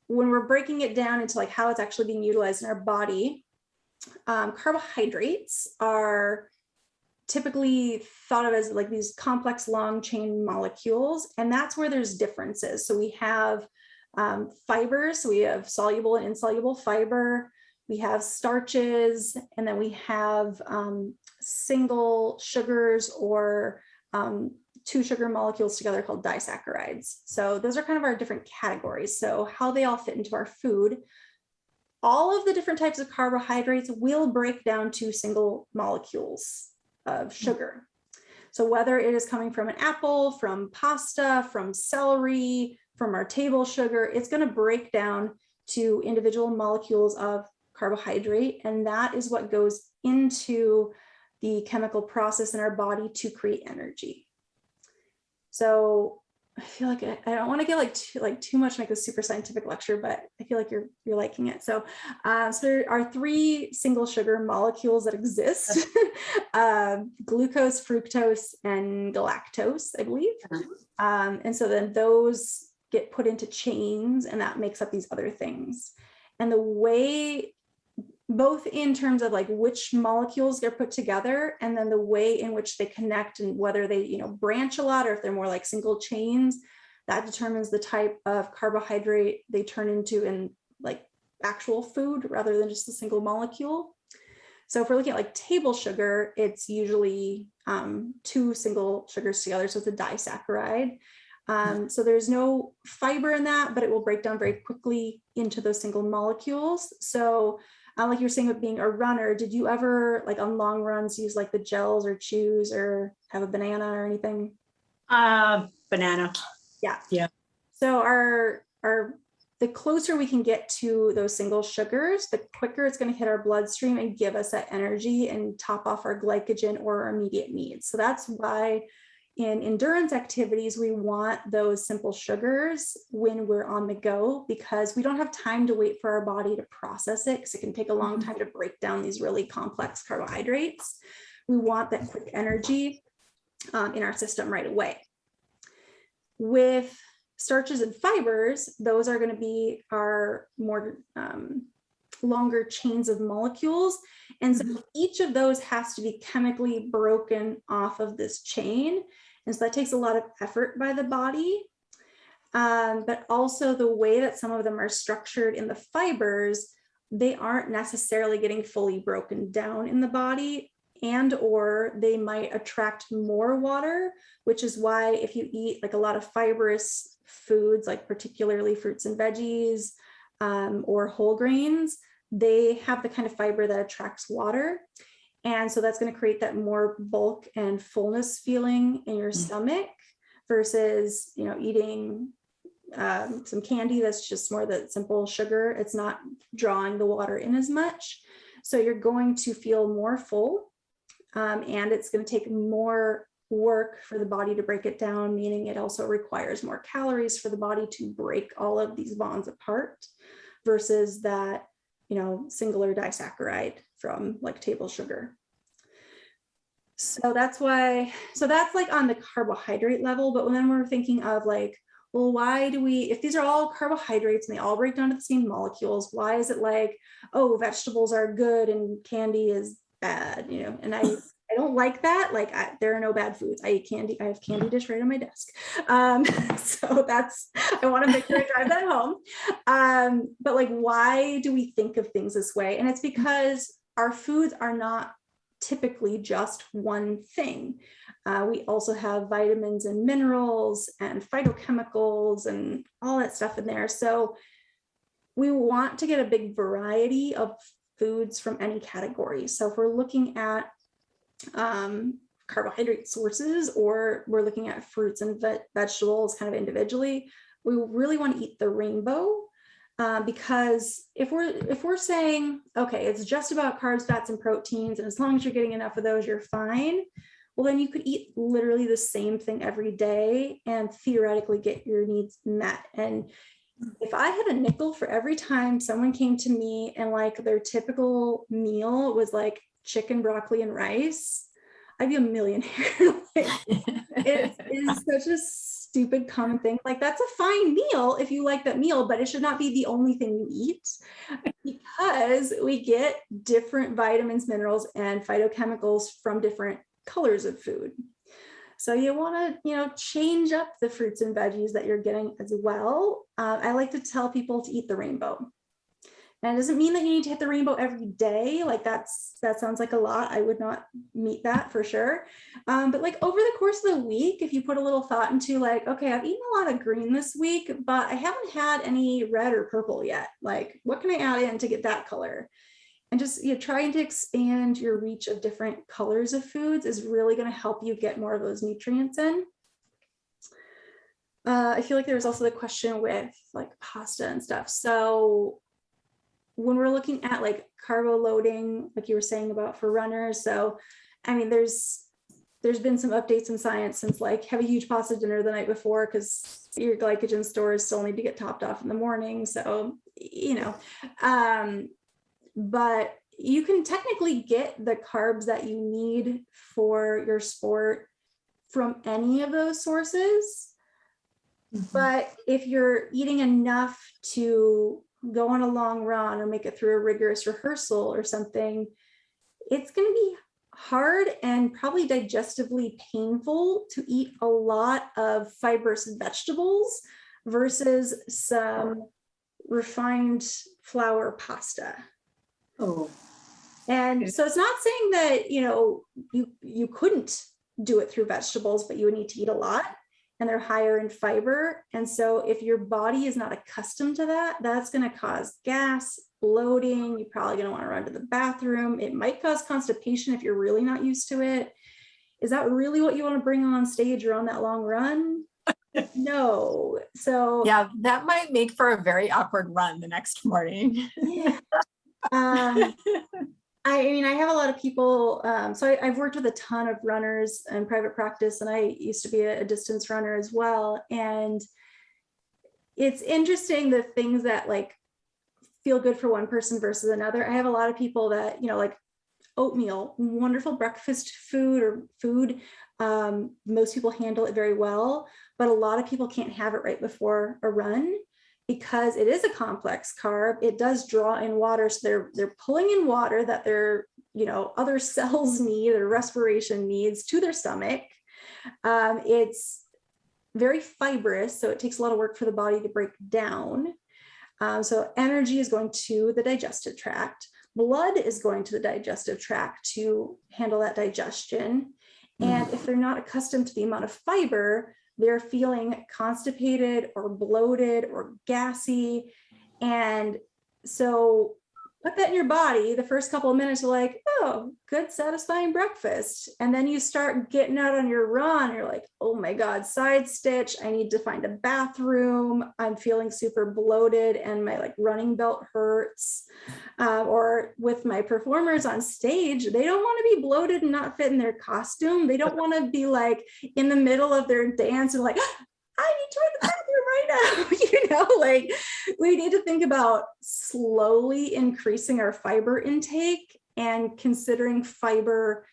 When we're breaking it down into like how it's actually being utilized in our body, carbohydrates are typically thought of as like these complex long chain molecules, and that's where there's differences. So we have fibers, so we have soluble and insoluble fiber, we have starches, and then we have single sugars or two sugar molecules together called disaccharides. So those are kind of our different categories. So how they all fit into our food. All of the different types of carbohydrates will break down to single molecules of sugar. So whether it is coming from an apple, from pasta, from celery, from our table sugar, it's going to break down to individual molecules of carbohydrate. And that is what goes into the chemical process in our body to create energy. So I feel like I don't want to get too much, make a super scientific lecture, but I feel like you're liking it. So, so there are three single sugar molecules that exist: glucose, fructose, and galactose, I believe. And so then those get put into chains, and that makes up these other things. And the way, both in terms of like which molecules get put together, and then the way in which they connect and whether they, branch a lot or if they're more like single chains, that determines the type of carbohydrate they turn into in like actual food rather than just a single molecule. So if we're looking at like table sugar, it's usually two single sugars together. So it's a disaccharide. So there's no fiber in that, but it will break down very quickly into those single molecules. So like you were saying with being a runner, did you ever like on long runs use like the gels or chews or have a banana or anything? Banana. Yeah. So the closer we can get to those single sugars, the quicker it's going to hit our bloodstream and give us that energy and top off our glycogen or our immediate needs. So that's why in endurance activities, we want those simple sugars when we're on the go, because we don't have time to wait for our body to process it, because it can take a long time to break down these really complex carbohydrates. We want that quick energy in our system right away. With starches and fibers, those are going to be our more longer chains of molecules. And so each of those has to be chemically broken off of this chain. And so that takes a lot of effort by the body. But also the way that some of them are structured in the fibers, they aren't necessarily getting fully broken down in the body, and or they might attract more water, which is why if you eat like a lot of fibrous foods, like particularly fruits and veggies or whole grains, they have the kind of fiber that attracts water. And so that's going to create that more bulk and fullness feeling in your stomach versus, eating some candy that's just more that simple sugar. It's not drawing the water in as much. So you're going to feel more full, and it's going to take more work for the body to break it down, meaning it also requires more calories for the body to break all of these bonds apart versus that, singular disaccharide from like table sugar. So that's like on the carbohydrate level. But then we're thinking of like, well, why do we, if these are all carbohydrates and they all break down to the same molecules, why is it like, oh, vegetables are good and candy is bad, and I don't like that. Like there are no bad foods. I eat candy. I have candy dish right on my desk. So I want to make sure I drive that home. But like, why do we think of things this way? And it's because our foods are not typically just one thing. We also have vitamins and minerals and phytochemicals and all that stuff in there. So we want to get a big variety of foods from any category. So if we're looking at carbohydrate sources, or we're looking at fruits and vegetables kind of individually, we really want to eat the rainbow. Because if we're saying, okay, it's just about carbs, fats, and proteins, and as long as you're getting enough of those, you're fine. Well, then you could eat literally the same thing every day and theoretically get your needs met. And if I had a nickel for every time someone came to me and like their typical meal was like chicken, broccoli, and rice, I'd be a millionaire. It is such a stupid common thing. Like that's a fine meal if you like that meal, but it should not be the only thing you eat, because we get different vitamins, minerals, and phytochemicals from different colors of food. So you want to, change up the fruits and veggies that you're getting as well. I like to tell people to eat the rainbow. And it doesn't mean that you need to hit the rainbow every day. Like that sounds like a lot. I would not meet that for sure. But like over the course of the week, if you put a little thought into like, okay, I've eaten a lot of green this week, but I haven't had any red or purple yet. Like what can I add in to get that color? And just trying to expand your reach of different colors of foods is really going to help you get more of those nutrients in. I feel like there was also the question with like pasta and stuff. So when we're looking at like carbo loading, like you were saying about for runners, so I mean, there's been some updates in science since like have a huge pasta dinner the night before because your glycogen stores still need to get topped off in the morning. So, but you can technically get the carbs that you need for your sport from any of those sources. Mm-hmm. But if you're eating enough to go on a long run or make it through a rigorous rehearsal or something, it's going to be hard and probably digestively painful to eat a lot of fibrous vegetables versus some refined flour pasta. Oh. And so it's not saying that, you couldn't do it through vegetables, but you would need to eat a lot and they're higher in fiber. And so if your body is not accustomed to that, that's going to cause gas, bloating. You're probably going to want to run to the bathroom. It might cause constipation if you're really not used to it. Is that really what you want to bring on stage or on that long run? No. So yeah, that might make for a very awkward run the next morning. Yeah. I mean, I have a lot of people, so I've worked with a ton of runners in private practice, and I used to be a distance runner as well. And it's interesting the things that like feel good for one person versus another. I have a lot of people that, like oatmeal, wonderful breakfast food or food. Most people handle it very well, but a lot of people can't have it right before a run, because it is a complex carb. It does draw in water. So they're pulling in water that their, other cells need, their respiration needs to their stomach. It's very fibrous, so it takes a lot of work for the body to break down. So energy is going to the digestive tract. Blood is going to the digestive tract to handle that digestion. And if they're not accustomed to the amount of fiber, they're feeling constipated or bloated or gassy. And so put that in your body. The first couple of minutes are like, oh, good, satisfying breakfast. And then you start getting out on your run. You're like, oh my God, side stitch. I need to find a bathroom. I'm feeling super bloated and my like running belt hurts. Or with my performers on stage, they don't want to be bloated and not fit in their costume. They don't want to be like in the middle of their dance and like, I need to go to the bathroom right now. You know, like we need to think about slowly increasing our fiber intake and considering fiber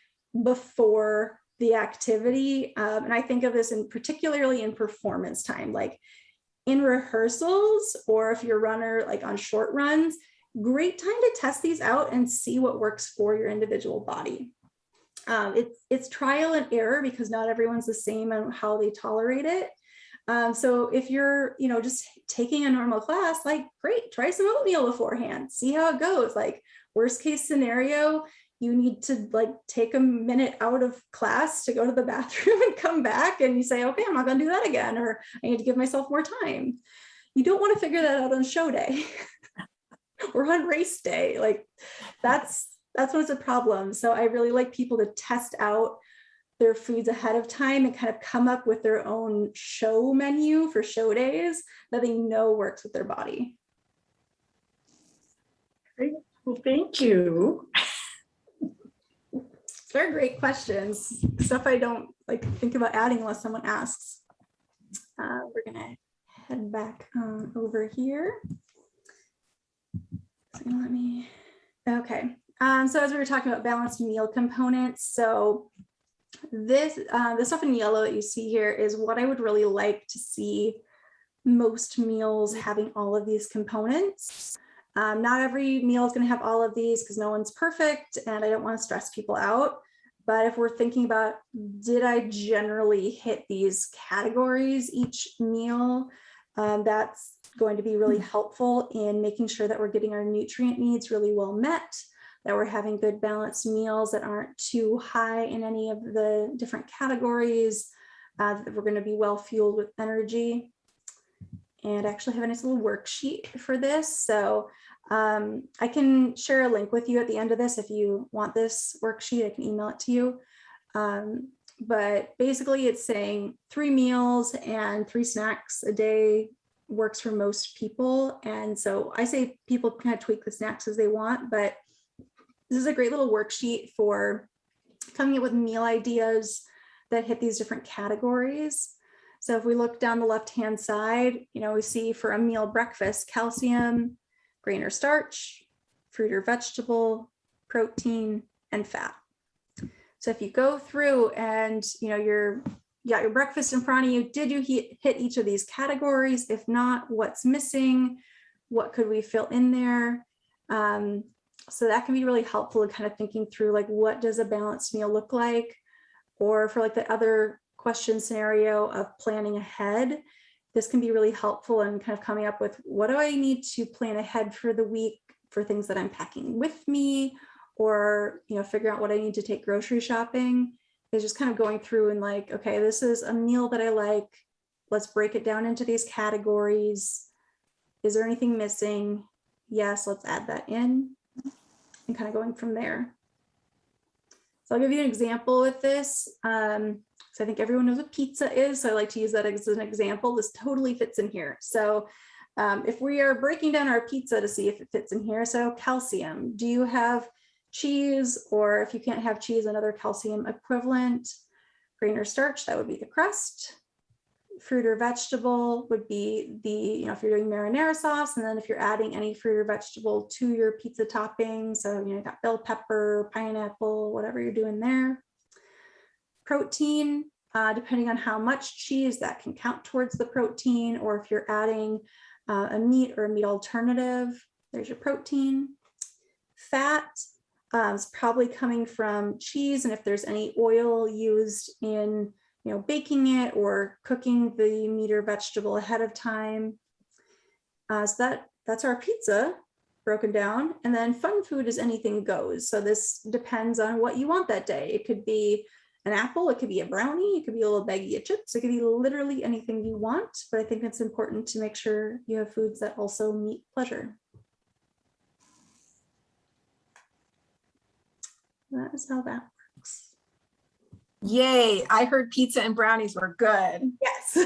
before the activity. And I think of this in particularly in performance time, like in rehearsals, or if you're a runner, like on short runs, great time to test these out and see what works for your individual body. It's trial and error because not everyone's the same on how they tolerate it. So if you're, you know, just taking a normal class, like great, try some oatmeal beforehand, see how it goes. Like worst case scenario, you need to like take a minute out of class to go to the bathroom and come back and you say, okay, I'm not going to do that again, or I need to give myself more time. You don't want to figure that out on show day or on race day. Like that's when it's a problem. So I really like people to test out their foods ahead of time and kind of come up with their own show menu for show days that they know works with their body. Great. Well, thank you. They're great questions. Stuff I don't like think about adding unless someone asks. We're gonna head back over here. So let me, okay. So as we were talking about balanced meal components, so this stuff in yellow that you see here is what I would really like to see most meals having all of these components. Not every meal is going to have all of these because no one's perfect and I don't want to stress people out. But if we're thinking about, did I generally hit these categories each meal? That's going to be really helpful in making sure that we're getting our nutrient needs really well met, that we're having good balanced meals that aren't too high in any of the different categories, that we're going to be well fueled with energy. And I actually have a nice little worksheet for this. So I can share a link with you at the end of this. If you want this worksheet, I can email it to you. But basically it's saying 3 meals and 3 snacks a day works for most people. And so I say people can kind of tweak the snacks as they want, but this is a great little worksheet for coming up with meal ideas that hit these different categories. So if we look down the left-hand side, you know, we see for a meal breakfast, calcium, grain or starch, fruit or vegetable, protein, and fat. So if you go through and, you know, you got your breakfast in front of you, did you hit each of these categories? If not, what's missing? What could we fill in there? So that can be really helpful in kind of thinking through, like, what does a balanced meal look like? Or for like the other question scenario of planning ahead, this can be really helpful in kind of coming up with, what do I need to plan ahead for the week for things that I'm packing with me, or, you know, figure out what I need to take grocery shopping. Is just kind of going through and like, okay, this is a meal that I like. Let's break it down into these categories. Is there anything missing? Yes, let's add that in, and kind of going from there. So I'll give you an example with this. So I think everyone knows what pizza is. So I like to use that as an example. This totally fits in here. So if we are breaking down our pizza to see if it fits in here, so calcium, do you have cheese? Or if you can't have cheese, another calcium equivalent. Grain or starch, that would be the crust. Fruit or vegetable would be the, you know, if you're doing marinara sauce, and then if you're adding any fruit or vegetable to your pizza topping, so, you know, you got bell pepper, pineapple, whatever you're doing there. Protein, depending on how much cheese, that can count towards the protein, or if you're adding a meat or a meat alternative, there's your protein. Fat is probably coming from cheese, and if there's any oil used in, you know, baking it or cooking the meat or vegetable ahead of time. So that's our pizza broken down. And then fun food is anything goes. So this depends on what you want that day. It could be an apple, it could be a brownie, it could be a little baggie of chips, it could be literally anything you want. But I think it's important to make sure you have foods that also meet pleasure. that is how that works. Yay, I heard pizza and brownies were good. Yes.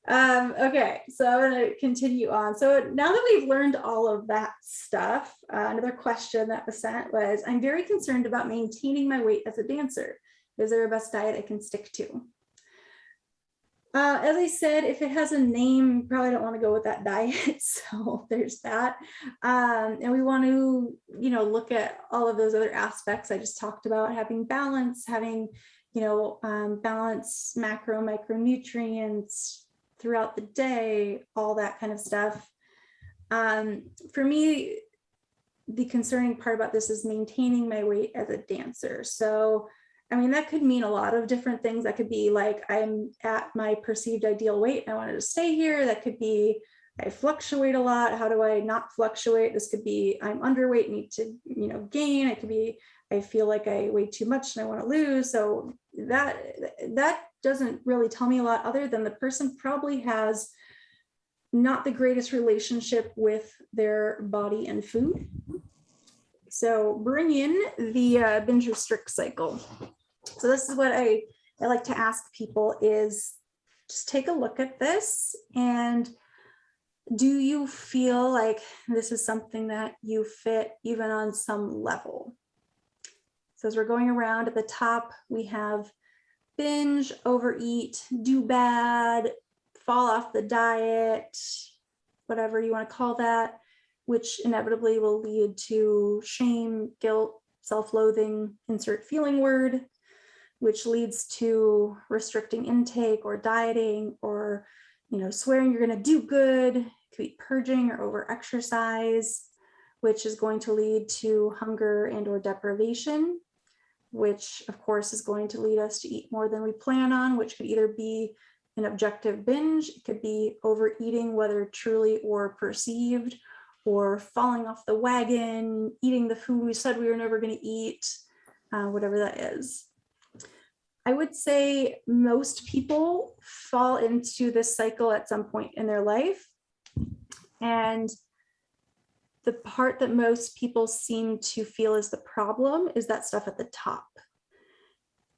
Okay, so I'm going to continue on. So now that we've learned all of that stuff, another question that was sent was, I'm very concerned about maintaining my weight as a dancer. Is there a best diet I can stick to? As I said, if it has a name, you probably don't want to go with that diet. So there's that. And we want to, look at all of those other aspects I just talked about, having balance, having, balance macro, micronutrients throughout the day, all that kind of stuff. For me, the concerning part about this is maintaining my weight as a dancer. So that could mean a lot of different things. That could be like, I'm at my perceived ideal weight, I wanted to stay here. That could be, I fluctuate a lot. How do I not fluctuate? This could be, I'm underweight, need to, gain. It could be, I feel like I weigh too much and I want to lose. So that doesn't really tell me a lot, other than the person probably has not the greatest relationship with their body and food. So bring in the binge restrict cycle. So this is what I like to ask people is, just take a look at this, and do you feel like this is something that you fit even on some level? So as we're going around, at the top, we have binge, overeat, do bad, fall off the diet, whatever you want to call that, which inevitably will lead to shame, guilt, self-loathing, insert feeling word, which leads to restricting intake or dieting, or swearing you're going to do good. It could be purging or over exercise, which is going to lead to hunger and or deprivation, which of course is going to lead us to eat more than we plan on, which could either be an objective binge, it could be overeating, whether truly or perceived, or falling off the wagon, eating the food we said we were never going to eat, whatever that is. I would say most people fall into this cycle at some point in their life. And the part that most people seem to feel is the problem is that stuff at the top.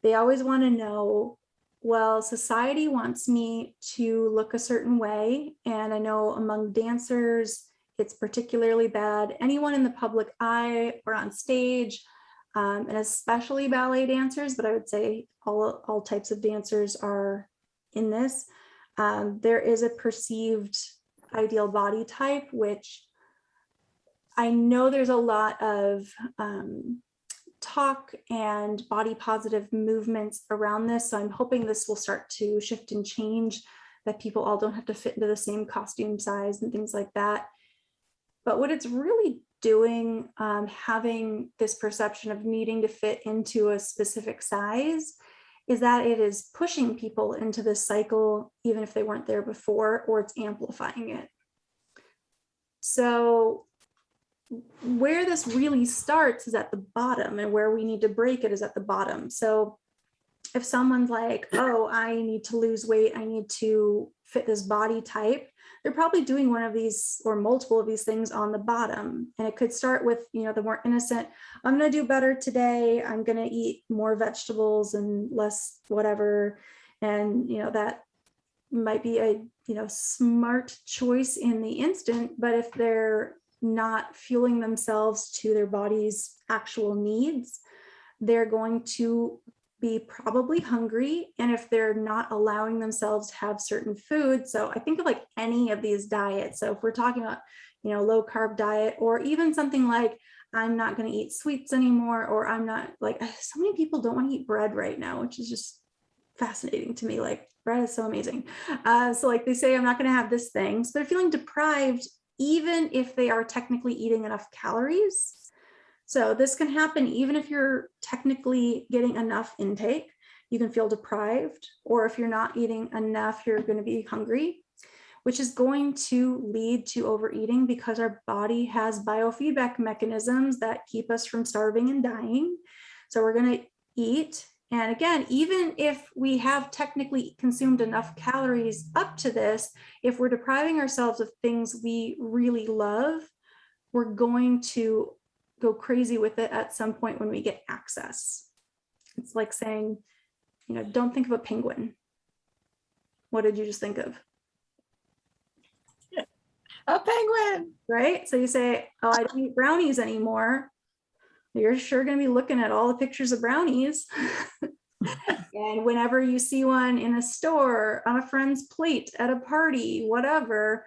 They always want to know, well, society wants me to look a certain way. And I know among dancers, it's particularly bad. Anyone in the public eye or on stage, and especially ballet dancers, but I would say all types of dancers are in this. There is a perceived ideal body type, which I know there's a lot of talk and body positive movements around this. So I'm hoping this will start to shift and change, that people all don't have to fit into the same costume size and things like that. But what it's really doing, having this perception of needing to fit into a specific size, is that it is pushing people into this cycle, even if they weren't there before, or it's amplifying it. So where this really starts is at the bottom, and where we need to break it is at the bottom. So if someone's like, oh, I need to lose weight, I need to fit this body type, they're probably doing one of these or multiple of these things on the bottom. And it could start with, the more innocent, I'm going to do better today. I'm going to eat more vegetables and less whatever. And, that might be a, smart choice in the instant, but if they're not fueling themselves to their body's actual needs, they're going to be probably hungry. And if they're not allowing themselves to have certain foods, so I think of like any of these diets. So if we're talking about, low carb diet, or even something like, I'm not going to eat sweets anymore, or I'm not, like, so many people don't want to eat bread right now, which is just fascinating to me. Like, bread is so amazing. So like they say, I'm not going to have this thing. So they're feeling deprived, even if they are technically eating enough calories. So this can happen even if you're technically getting enough intake, you can feel deprived, or if you're not eating enough, you're going to be hungry, which is going to lead to overeating, because our body has biofeedback mechanisms that keep us from starving and dying. So we're going to eat. And again, even if we have technically consumed enough calories up to this, if we're depriving ourselves of things we really love, we're going to go crazy with it at some point when we get access. It's like saying, you know, don't think of a penguin. What did you just think of? A penguin. Right? So you say, oh, I don't eat brownies anymore. You're sure going to be looking at all the pictures of brownies. And whenever you see one in a store, on a friend's plate, at a party, whatever,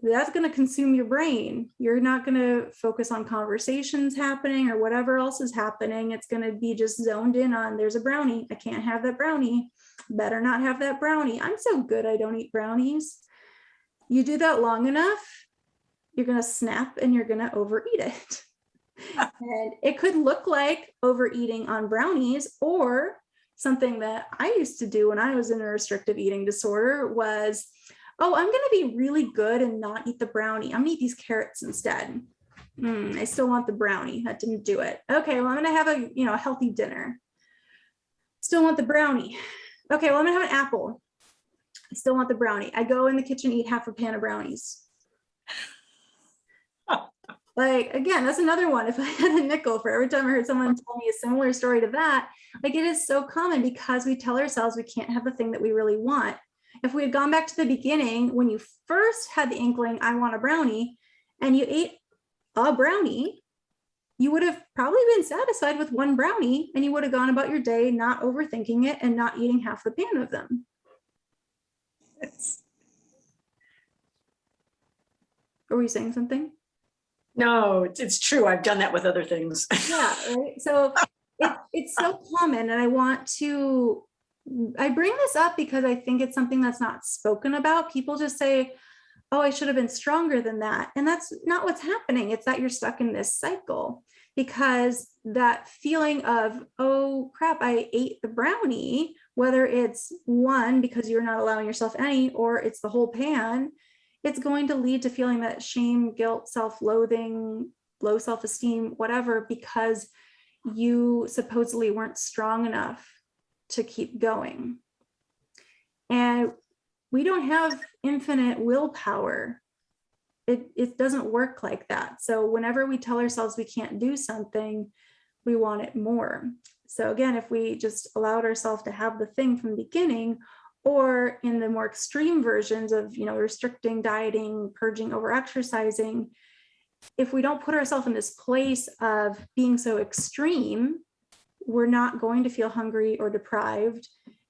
that's going to consume your brain. You're not going to focus on conversations happening or whatever else is happening. It's going to be just zoned in on, there's a brownie. I can't have that brownie. Better not have that brownie. I'm so good, I don't eat brownies. You do that long enough, you're going to snap and you're going to overeat it. And it could look like overeating on brownies, or something that I used to do when I was in a restrictive eating disorder was, oh, I'm going to be really good and not eat the brownie. I'm going to eat these carrots instead. I still want the brownie. That didn't do it. Okay, well, I'm going to have a, you know, a healthy dinner. Still want the brownie. Okay, well, I'm going to have an apple. I still want the brownie. I go in the kitchen, eat half a pan of brownies. Like, again, that's another one. If I had a nickel for every time I heard someone tell me a similar story to that, like, it is so common because we tell ourselves we can't have the thing that we really want. If we had gone back to the beginning, when you first had the inkling, I want a brownie, and you ate a brownie, you would have probably been satisfied with one brownie, and you would have gone about your day not overthinking it and not eating half the pan of them. Are we saying something? No, it's true. I've done that with other things. Yeah, right. So it's so common, and I bring this up because I think it's something that's not spoken about. People just say, oh, I should have been stronger than that. And that's not what's happening. It's that you're stuck in this cycle, because that feeling of, oh crap, I ate the brownie, whether it's one because you're not allowing yourself any, or it's the whole pan, it's going to lead to feeling that shame, guilt, self-loathing, low self-esteem, whatever, because you supposedly weren't strong enough to keep going. And we don't have infinite willpower. It doesn't work like that. So whenever we tell ourselves we can't do something, we want it more. So again, if we just allowed ourselves to have the thing from the beginning, or in the more extreme versions of, you know, restricting, dieting, purging, over exercising, if we don't put ourselves in this place of being so extreme, we're not going to feel hungry or deprived.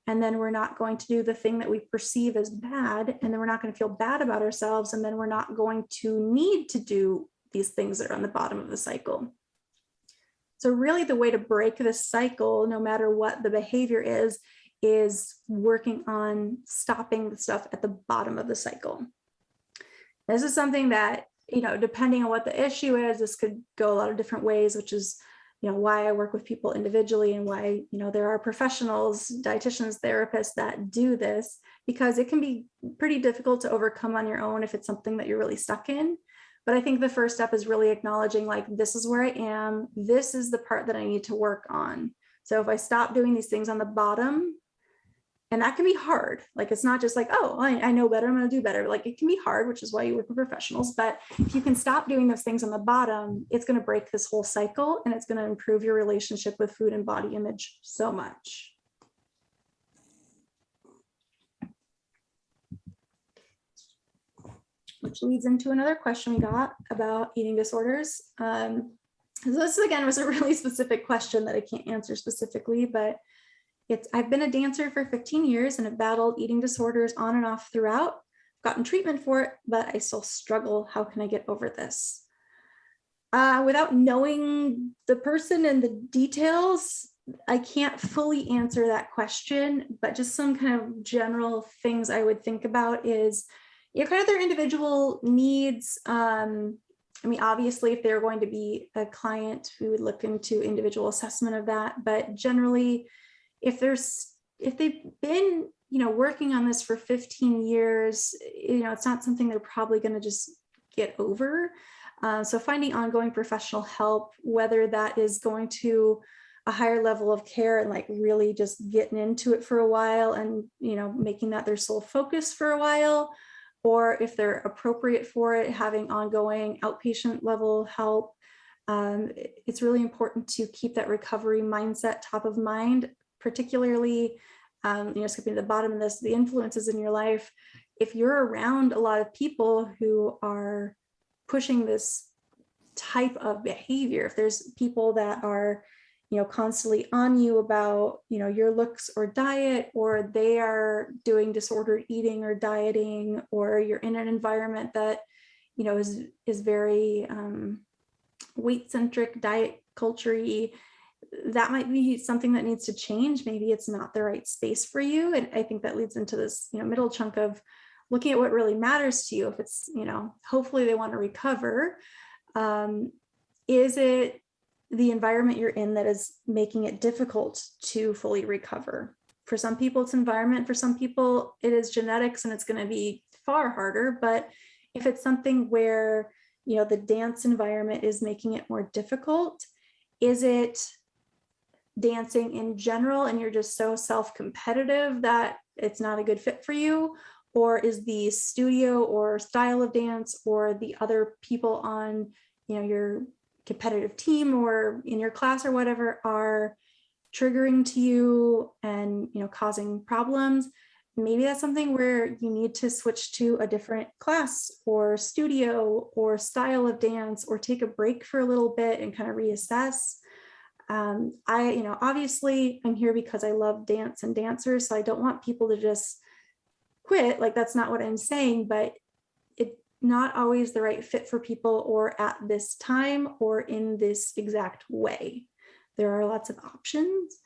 And then we're not going to do the thing that we perceive as bad. And then we're not going to feel bad about ourselves. And then we're not going to need to do these things that are on the bottom of the cycle. So really the way to break this cycle, no matter what the behavior is working on stopping the stuff at the bottom of the cycle. This is something that, you know, depending on what the issue is, this could go a lot of different ways, which is, you know, why I work with people individually, and why, you know, there are professionals, dietitians, therapists that do this, because it can be pretty difficult to overcome on your own if it's something that you're really stuck in. But I think the first step is really acknowledging, like, this is where I am. This is the part that I need to work on. So if I stop doing these things on the bottom, and that can be hard. Like, it's not just like, oh, I know better, I'm going to do better. Like, it can be hard, which is why you work with professionals. But if you can stop doing those things on the bottom, it's going to break this whole cycle, and it's going to improve your relationship with food and body image so much. Which leads into another question we got about eating disorders. So this, again, was a really specific question that I can't answer specifically, but I've been a dancer for 15 years and have battled eating disorders on and off throughout. I've gotten treatment for it, but I still struggle. How can I get over this? Without knowing the person and the details, I can't fully answer that question, but just some kind of general things I would think about is, you know, kind of their individual needs. I mean, obviously, if they're going to be a client, we would look into individual assessment of that, but generally, if they've been, you know, working on this for 15 years, you know, it's not something they're probably going to just get over. So finding ongoing professional help, whether that is going to a higher level of care and like really just getting into it for a while and, you know, making that their sole focus for a while, or if they're appropriate for it, having ongoing outpatient level help. It's really important to keep that recovery mindset top of mind, particularly, skipping to the bottom of this, the influences in your life. If you're around a lot of people who are pushing this type of behavior, if there's people that are, constantly on you about, your looks or diet, or they are doing disordered eating or dieting, or you're in an environment that, is very weight-centric, diet culture-y, that might be something that needs to change. Maybe it's not the right space for you. And I think that leads into this, middle chunk of looking at what really matters to you. If it's, hopefully they want to recover. Is it the environment you're in that is making it difficult to fully recover? For some people, it's environment. For some people, it is genetics, and it's going to be far harder. But if it's something where, the dance environment is making it more difficult, is it dancing in general and you're just so self-competitive that it's not a good fit for you? Or is the studio or style of dance or the other people on, your competitive team or in your class or whatever are triggering to you and, causing problems? Maybe that's something where you need to switch to a different class or studio or style of dance, or take a break for a little bit and kind of reassess. Obviously I'm here because I love dance and dancers, so I don't want people to just quit. Like, that's not what I'm saying, but it's not always the right fit for people, or at this time, or in this exact way. There are lots of options.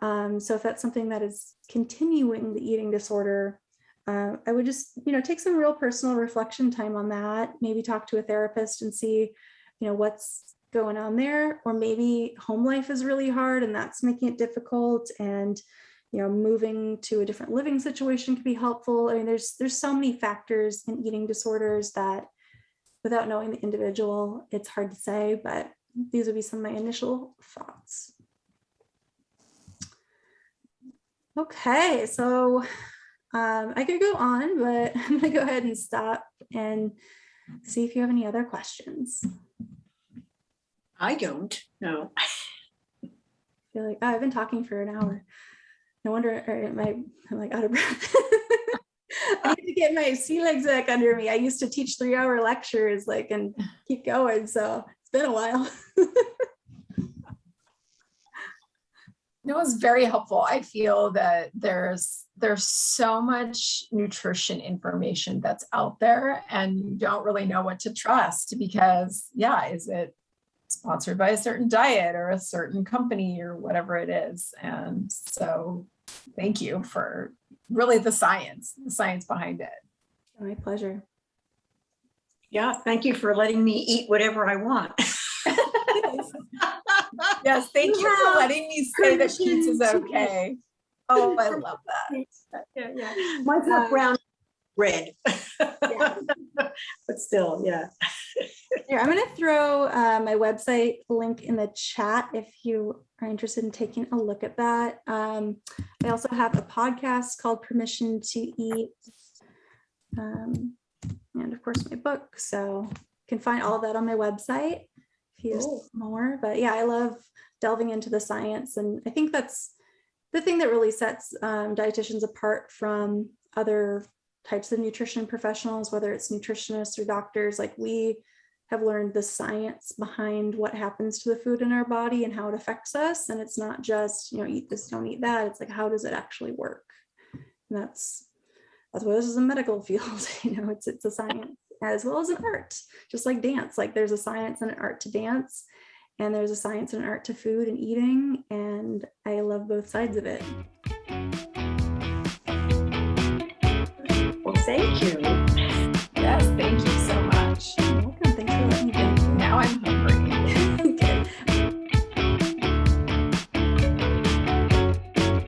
So if that's something that is continuing the eating disorder, I would just, take some real personal reflection time on that. Maybe talk to a therapist and see, what's going on there. Or maybe home life is really hard and that's making it difficult, and, moving to a different living situation could be helpful. I mean, there's so many factors in eating disorders that, without knowing the individual, it's hard to say, but these would be some of my initial thoughts. Okay, so I could go on, but I'm going to go ahead and stop and see if you have any other questions. I don't know. I feel like, I've been talking for an hour. No wonder I'm like out of breath. I need to get my sea legs back under me. I used to teach 3-hour lectures, and keep going. So it's been a while. It was very helpful. I feel that there's so much nutrition information that's out there, and you don't really know what to trust, because is it sponsored by a certain diet or a certain company or whatever it is? And so thank you for really the science behind it. My pleasure. Yeah, thank you for letting me eat whatever I want. Yes, thank you for letting me say that pizza's okay. Oh, I love that. Yeah. Mine's not brown, red. Yeah. But still, yeah. Here, I'm going to throw my website link in the chat if you are interested in taking a look at that. I also have a podcast called Permission to Eat. And of course, my book. So you can find all of that on my website if you more. But yeah, I love delving into the science. And I think that's the thing that really sets dietitians apart from other types of nutrition professionals, whether it's nutritionists or doctors. Like, we have learned the science behind what happens to the food in our body and how it affects us. And it's not just, eat this, don't eat that. It's like, how does it actually work? And that's why this is a medical field. It's a science as well as an art, just like dance. Like, there's a science and an art to dance, and there's a science and an art to food and eating. And I love both sides of it. Well, thank you. Yes, thank you so much. You're welcome. Thanks for letting me do. Now I'm